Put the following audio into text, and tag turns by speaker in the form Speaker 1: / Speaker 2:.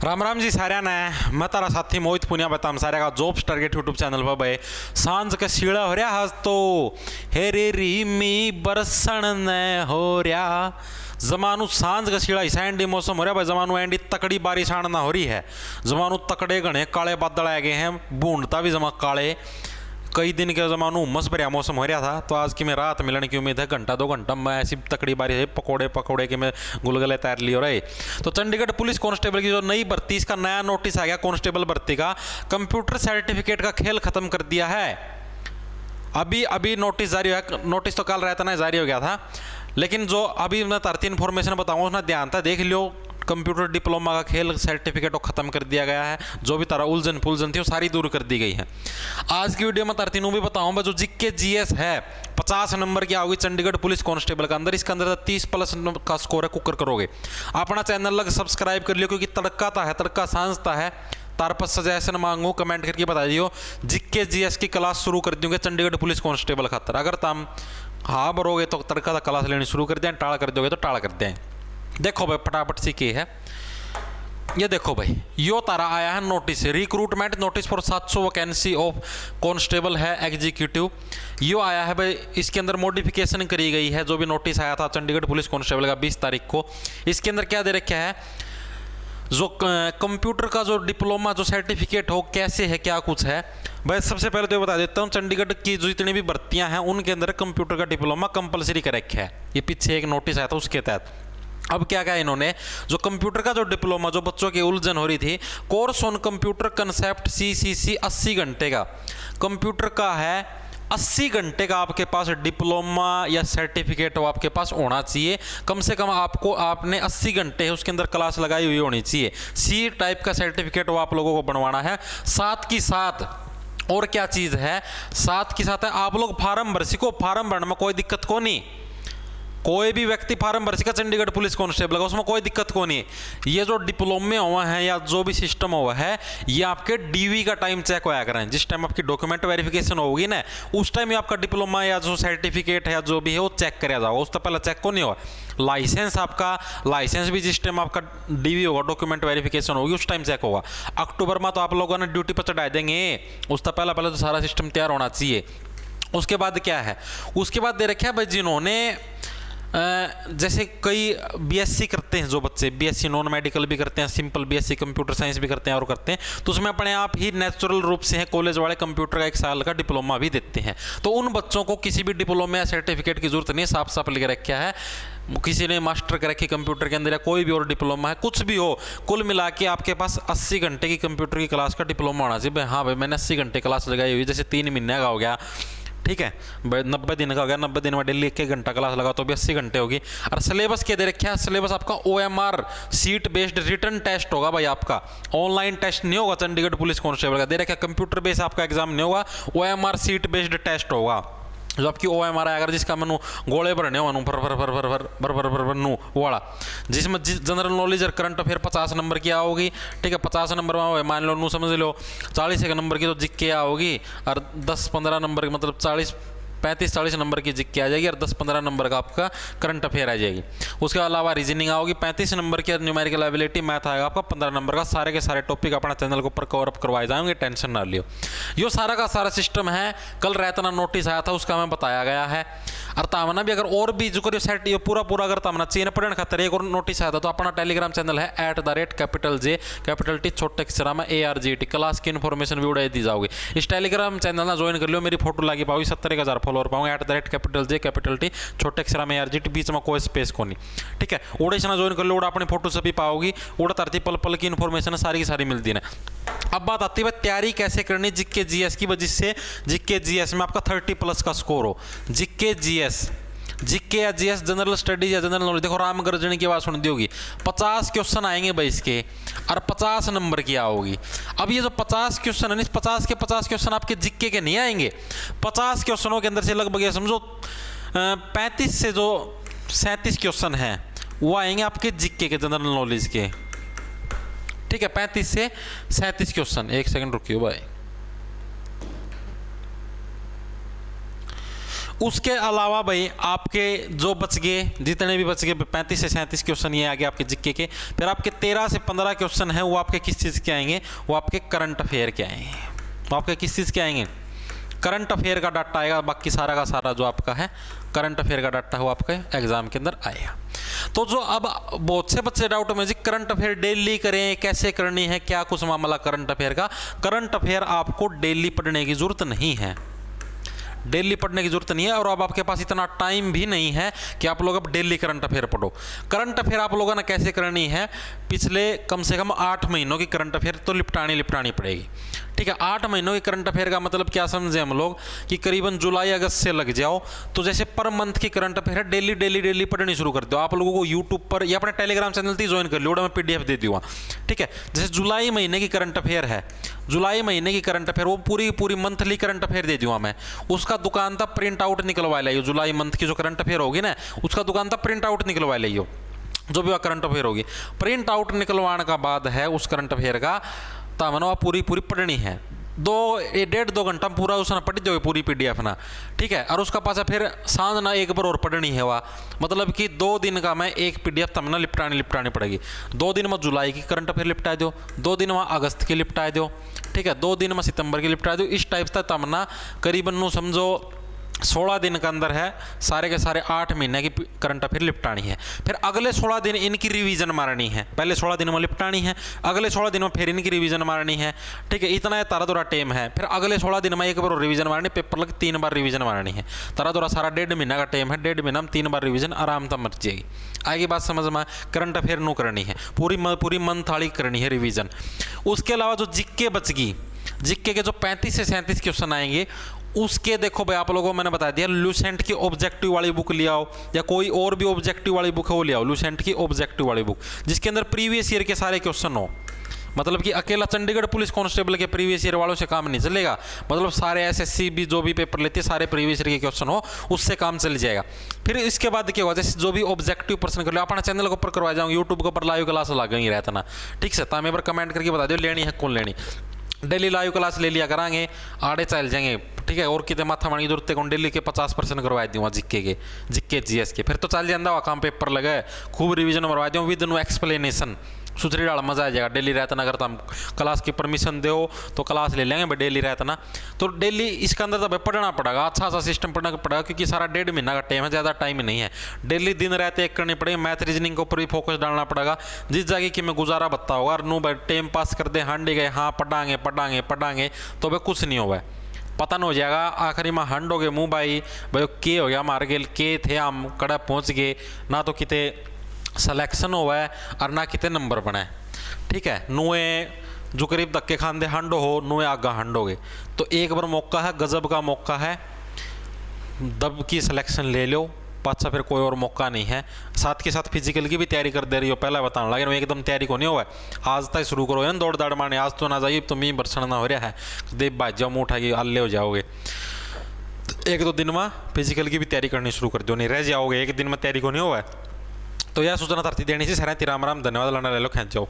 Speaker 1: राम राम जी साऱ्या ने मैं तारा साथी मोहित पुनिया बताम सारे का जॉब्स टारगेट यूट्यूब चैनल पर भाई सांझ का सीड़ा हो रहा हज तो हेरे रीमी बरसण ने हो रहा जमानु सांझ का सीड़ा सैंडी मौसम हो रहा भाई जमानु एंडी तकड़ी बारिश आना हो रही है जमानु तकड़े घने काले बादल आ गए हैं बूंदता भी जमा काले कई दिन के जमानू उमस भरिया मौसम हो रहा था तो आज की मैं रात मिलने की उम्मीद है घंटा 2 घंटा में ऐसी तकड़ी बारिश है पकोड़े के मैं गुलगुले तैर लियो रहे। तो चंडीगढ़ पुलिस कांस्टेबल की जो नई भर्ती इसका नया नोटिस आ गया कांस्टेबल भर्ती का कंप्यूटर सर्टिफिकेट का खेल खत्म कर दिया है। अभी नोटिस जारी है, नोटिस तो कल रहता ना जारी हो गया था लेकिन जो अभी मैं तरती इन्फॉर्मेशन बताऊंगा उसमें ध्यान था देख लियो। कंप्यूटर डिप्लोमा का खेल सर्टिफिकेट खत्म कर दिया गया है, जो भी तारा उलझन फुलझन थी वो सारी दूर कर दी गई है। आज की वीडियो में तरतीनों भी बताऊंगा जो जीके जीएस है 50 नंबर की आओगी चंडीगढ़ पुलिस कांस्टेबल का अंदर, इसके अंदर 30+ का स्कोर है कुकर करोगे। अपना चैनल लग सब्सक्राइब कर लियो क्योंकि तड़का है तड़का सांझता है। तार पर सजेशन मांगू कमेंट करके बता दियो जीके जीएस की क्लास शुरू कर दूंगे चंडीगढ़ पुलिस कांस्टेबल खातर। अगर तुम हाँ भरोगे तो तड़का क्लास लेनी शुरू कर दें, टाल कर दोगे तो टाल कर दें। देखो भाई फटाफट सी के है ये देखो भाई यो तारा आया है notice recruitment notice for 700 vacancy of constable है एग्जीक्यूटिव। यो आया है भाई, इसके अंदर मॉडिफिकेशन करी गई है। जो भी नोटिस आया था चंडीगढ़ पुलिस कांस्टेबल का 20 तारीख को, इसके अंदर क्या दे रखा है जो कंप्यूटर का जो डिप्लोमा जो सर्टिफिकेट हो कैसे है क्या कुछ है भाई। सबसे पहले तो ये बता देता हूँ चंडीगढ़ की जो जितनी भी भर्तियां हैं उनके अंदर कंप्यूटर का डिप्लोमा कंपलसरी कर रखा है। ये पीछे एक नोटिस आया था उसके तहत। अब क्या कहा इन्होंने जो कंप्यूटर का जो डिप्लोमा जो बच्चों की उलझन हो रही थी course on computer concept CCC 80 घंटे का कंप्यूटर का है 80 घंटे का आपके पास डिप्लोमा या सर्टिफिकेट हो आपके पास होना चाहिए। कम से कम आपने 80 घंटे है उसके अंदर क्लास लगाई हुई होनी चाहिए। सी टाइप का सर्टिफिकेट वो आप लोगों को बनवाना है। साथ की साथ और क्या चीज़ है, साथ की साथ है आप लोग फार्म भर सको। फार्म भरने में कोई दिक्कत को नहीं, कोई भी व्यक्ति फार्म भर सका चंडीगढ़ पुलिस कांस्टेबल का, उसमें कोई दिक्कत को नहीं। ये जो डिप्लोमे हुआ है या जो भी सिस्टम हुआ है ये आपके DV का टाइम चेक होया करें। जिस टाइम आपकी डॉक्यूमेंट वेरिफिकेशन होगी ना उस टाइम ही आपका डिप्लोमा या जो सर्टिफिकेट है जो भी है वो चेक कराया जाएगा। उस तो पहले चेक को नहीं होगा। लाइसेंस आपका लाइसेंस भी जिस टाइम आपका DV होगा डॉक्यूमेंट वेरिफिकेशन होगी उस टाइम चेक होगा। अक्टूबर में तो आप लोगों ने ड्यूटी पर चढ़ा देंगे, उस तो पहले तो सारा सिस्टम तैयार होना चाहिए। उसके बाद क्या है, उसके बाद दे रखे है भाई जिन्होंने जैसे कई BSc करते हैं जो बच्चे BSc नॉन मेडिकल भी करते हैं, सिंपल BSc कंप्यूटर साइंस भी करते हैं और करते हैं तो उसमें अपने आप ही नेचुरल रूप से है कॉलेज वाले कंप्यूटर का 1 साल का डिप्लोमा भी देते हैं। तो उन बच्चों को किसी भी डिप्लोमा या सर्टिफिकेट की जरूरत नहीं है, साफ साफ लिख रखा है। किसी ने मास्टर कर रखी कंप्यूटर के अंदर या कोई भी और डिप्लोमा है कुछ भी हो, कुल मिला के आपके पास 80 घंटे की कंप्यूटर की क्लास का डिप्लोमा होना चाहिए। हाँ भाई मैंने 80 घंटे क्लास लगाई हुई, जैसे 3 महीने का हो गया, ठीक है 90 दिन का हो गया, 90 दिन में डेली 1 घंटा क्लास लगा तो भी 80 घंटे होगी। और सिलेबस क्या दे रखा है, सिलेबस आपका OMR sheet based written test होगा भाई। आपका ऑनलाइन टेस्ट नहीं होगा चंडीगढ़ पुलिस कांस्टेबल का, दे रखा है कंप्यूटर बेस्ड आपका एग्जाम नहीं होगा, OMR सीट बेस्ड टेस्ट होगा। जो आपकी OMR है अगर जिसका मनु गोले भरने हो भर नू वाला, जिसमें जनरल नॉलेज और करंट अफेयर 50 नंबर की आओगी, ठीक है 50 नंबर में मान लो नू समझ लो 40 नंबर की तो जिक्के आओगी और 10-15 नंबर की मतलब 35-40 नंबर की जिक्के आ जाएगी और 10-15 नंबर का आपका करंट अफेयर आ जाएगी। उसके अलावा रीजनिंग आओगी 35 नंबर की, न्यूमेरिकल एबिलिटी मैथ आएगा आपका 15 नंबर का। सारे के सारे टॉपिक अपना चैनल के ऊपर कवर अप करवाए जाएंगे, टेंशन ना लियो। यो सारा का सारा सिस्टम है, कल रातना नोटिस आया था उसका हमें बताया गया है। और तामना भी अगर और भी जो करियो सेट ये पूरा अगर तामना चीन पढ़ने खातर एक और नोटिस आया था तो अपना टेलीग्राम चैनल है @J छोटे अक्षर में ARGT क्लास की इन्फॉर्मेशन भी उड़ाई दी जाओगी। इस टेलीग्राम चैनल ना ज्वाइन कर लियो, मेरी फोटो लगी पाओगी 70,000 फॉलोअर पाऊंगा @J छोटे अक्षर में ARGT बीच में कोई स्पेस को नहीं, ठीक है। उड़े से ना ज्वाइन कर लो, उड़ा अपनी फोटो से भी पाओगी, उड़ा तरती पल पल की इन्फॉर्मेशन सारी की सारी मिलती है। अब बात आती है तैयारी कैसे करनी जीके जीएस की वजह से। जीके जीएस में आपका 30+ का स्कोर हो, जीके या जीएस जनरल स्टडीज या जनरल नॉलेज। देखो राम गर्जन की आवाज सुन दी होगी, 50 क्वेश्चन आएंगे भाई इसके और 50 नंबर की आओगी। अब ये जो 50 क्वेश्चन है 50 के 50 क्वेश्चन आपके जीके के नहीं आएंगे। 50 क्वेश्चनों के अंदर से लगभग ये समझो 35 से जो 37 क्वेश्चन हैं वो आएंगे आपके जीके के जनरल नॉलेज के, ठीक है 35 से 37 क्वेश्चन। 1 सेकंड रुकियो भाई। उसके अलावा भाई आपके जो बच गए, जितने भी बच गए 35 से 37 क्वेश्चन ये आगे आपके जीके के। फिर आपके 13 से 15 क्वेश्चन हैं वो आपके किस चीज़ के आएंगे, वो आपके करंट अफेयर के आएंगे। वो आपके किस चीज़ के आएंगे, करंट अफेयर का डाटा आएगा। बाकी सारा का सारा जो आपका है करंट अफेयर का डाटा है वो आपके एग्जाम के अंदर आएगा। तो जो अब बहुत से बच्चे डाउट में जी करंट अफेयर डेली करें, कैसे करनी है, क्या कुछ मामला करंट अफेयर का। करंट अफेयर आपको डेली पढ़ने की जरूरत नहीं है, डेली पढ़ने की जरूरत नहीं है। और अब आपके पास इतना टाइम भी नहीं है कि आप लोग अब डेली करंट अफेयर पढ़ो। करंट अफेयर आप लोगों ने कैसे करनी है, पिछले कम से कम 8 महीनों की करंट अफेयर तो लिपटानी पड़ेगी। ठीक है, 8 महीनों की करंट अफेयर का मतलब क्या समझे हम लोग कि करीबन जुलाई अगस्त से लग जाओ तो जैसे पर मंथ की करंट अफेयर है डेली पढ़नी शुरू कर दो। आप लोगों को यूट्यूब पर या अपने टेलीग्राम चैनल से ज्वाइन कर लो, मैं PDF दे दूँगा। ठीक है, जैसे जुलाई महीने की करंट अफेयर है, जुलाई महीने की करंट अफेयर वो पूरी मंथली करंट अफेयर दे दूँगा मैं। उसका दुकान तक प्रिंट आउट निकलवा लियो, जुलाई मंथ की जो करंट अफेयर होगी ना उसका दुकान तक प्रिंट आउट निकलवा लियो, जो भी वह करंट अफेयर होगी। प्रिंट आउट निकलवाने का बाद है उस करंट अफेयर का तमनो पूरी पढ़नी है। 1.5-2 घंटा पूरा उसने पढ़ जाओगे पूरी PDF ना। ठीक है, और उसका पासा फिर सांझ ना एक बार और पढ़नी है वह, मतलब कि 2 दिन का मैं एक PDF तमना लिपटानी पड़ेगी। 2 दिन में जुलाई की करंट अफेयर लिपटा दो, 2 दिन में अगस्त की लिपटा दो, ठीक है, 2 दिन में सितंबर की लिपटा दो। इस टाइप से तमना करीबन नो समझो 16 दिन के अंदर है सारे के सारे 8 महीने की करंट अफेयर लिपटानी है। फिर अगले 16 दिन इनकी रिवीजन मारनी है। पहले 16 दिन में लिपटानी है, अगले 16 दिन में फिर इनकी रिवीजन मारनी है। ठीक है, इतना तारा दोरा टाइम है। फिर अगले 16 दिन में एक बार रिवीजन मारनी, पेपर लग 3 बार रिवीजन मारनी है। तारा दोरा सारा 1.5 महीना का टाइम है, 1.5 महीना में 3 बार रिवीजन आराम से मर जाएगी। आगे बात समझ में, करंट अफेयर नो करनी है, पूरी मंथ वाली करनी है रिवीजन। उसके अलावा जो जिक्के बच गई, जिक्के के जो 35 से 37 क्वेश्चन आएंगे उसके देखो भाई आप लोगों को मैंने बता दिया, लूसेंट की ऑब्जेक्टिव वाली बुक ले आओ या कोई और भी ऑब्जेक्टिव वाली बुक है वो ले आओ। लूसेंट की ऑब्जेक्टिव वाली बुक जिसके अंदर प्रीवियस ईयर के सारे क्वेश्चन हो, मतलब कि अकेला चंडीगढ़ पुलिस कांस्टेबल के प्रीवियस ईयर वालों से काम नहीं चलेगा। मतलब सारे SSC भी जो भी पेपर लेते हैं सारे प्रीवियस ईयर के क्वेश्चन हो, उससे काम चल जाएगा। फिर इसके बाद क्या होगा, जैसे जो भी ऑब्जेक्टिव प्रश्न कर लो अपना चैनल के ऊपर करवा जाऊँगा, यूट्यूब के ऊपर लाइव क्लास लगा ही रहता ना। ठीक से तामे पर कमेंट करके बता दो लेनी है कौन लेनी, डेली लाइव क्लास ले लिया करांगे, आड़े चल जाएंगे। ठीक है, और कितने माथा मानी जरूरत है डेली के 50% करवा दूँगा जिक्के GS के, फिर तो चल जाता वहाँ काम पेपर लगे खूब रिवीजन करवा दूँ विद नो एक्सप्लेनेशन, सुथरी डाल मजा आ जाएगा। डेली रहता ना अगर तुम क्लास की परमिशन दो तो क्लास ले लेंगे भाई, डेली रहता ना तो डेली इसके अंदर तो भाई पढ़ना पड़ेगा, अच्छा सिस्टम पढ़ना पड़ेगा क्योंकि सारा 1.5 महीना का टाइम है, ज़्यादा टाइम नहीं है। डेली दिन रहते एक करनी पड़ेगी, मैथ रीजनिंग के ऊपर भी फोकस डालना पड़ेगा। जिस जगह कि मैं गुजारा बत्ता होगा और नू भाई टाइम पास कर दे हांडी गए, हाँ पढ़ांगे तो भाई कुछ नहीं होगा, पतन हो जाएगा। आखिरी में हंड हो गए मुँह भाई के हो गया मार गए, के थे हम कड़ा पहुँच गए ना, तो किते सिलेक्शन हुआ है और ना कितने नंबर बनाए। ठीक है, नुए जो करीब धक्के खान दे हंडो हो, नुए आगा हंडोगे तो एक बार मौका है, गजब का मौका है, दब की सिलेक्शन ले लो, पाछा फिर कोई और मौका नहीं है। साथ के साथ फिजिकल की भी तैयारी कर दे रही हो, पहले बताना लगे एकदम तैयारी को नहीं हुआ है, आज तक शुरू करो ना दौड़ दाड़ मारने, आज तो ना जाइए तो मी बरसण ना हो रहा है, देव बाज जाओ मुँह उठाइए अल्ले हो जाओगे। 1-2 दिन में फिजिकल की भी तैयारी करनी शुरू कर दो, नहीं रह जाओगे, एक दिन में तैयारी को नहीं हुआ है। तो यह सूचना धरती देनी से सारे राम धन्यवाद, लड़ा ले लो, खेच जाओ।